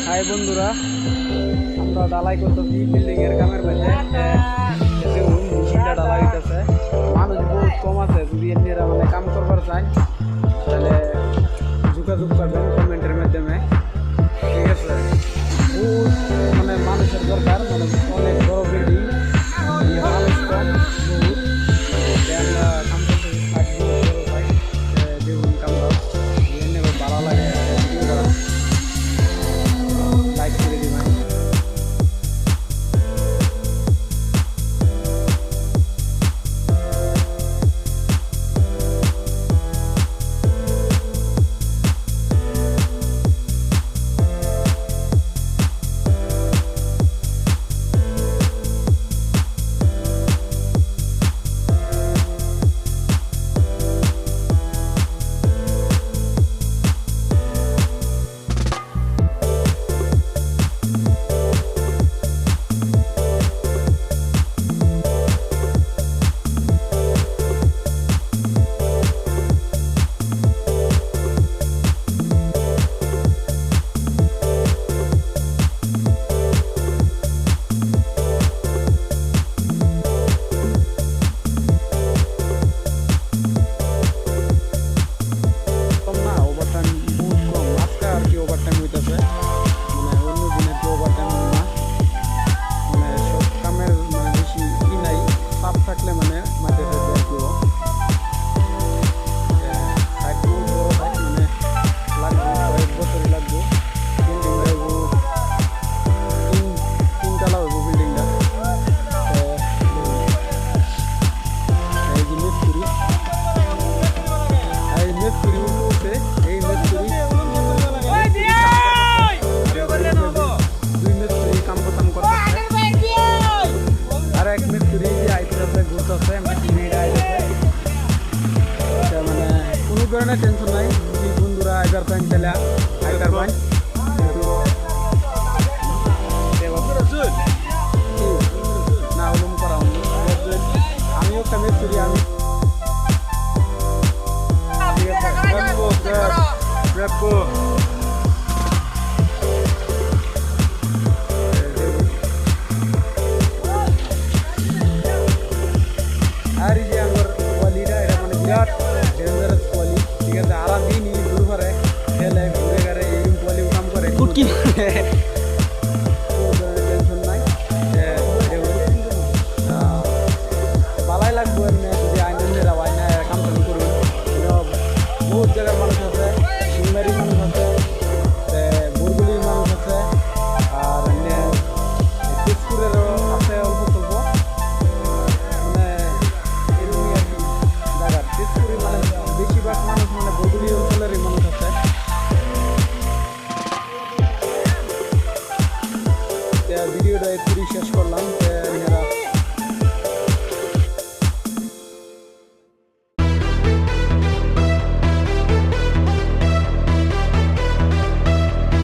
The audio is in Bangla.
হাই বন্ধুরা, আমরা ডালাই করতেছি বিল্ডিং এর কামের মধ্যে। মেশিনটা ডালা হইতেছে, মানুষ বহুত কম আছে। যদি এরা মানে কাম করবার চায় তাহলে যোগাযোগ করবেন কমেন্টের মাধ্যমে, ঠিক আছে। বহুত মানে মানুষের দরকার, মানে অনেক বড় বিল্ডিং, মানুষ কম বহুত। আমরা কাম করতেছি দেখুন কামটা ভালো লাগে, লাইক করে দিবেন। মানে টেনশন নাই, যদি বন্ধুরা আইবার পাইন তাহলে আইবার পাইন। না হলুম করা আমিও কামে করি, আমি আর এই যে আমার কোয়ালিটা এটা মানে বিরাট ডেঞ্জারাস কোয়ালি, ঠিক আছে। আর দিনই ঘুরে ঘুরে খেলে ঘুরে ঘুরে এই কোয়ালি কাম করে।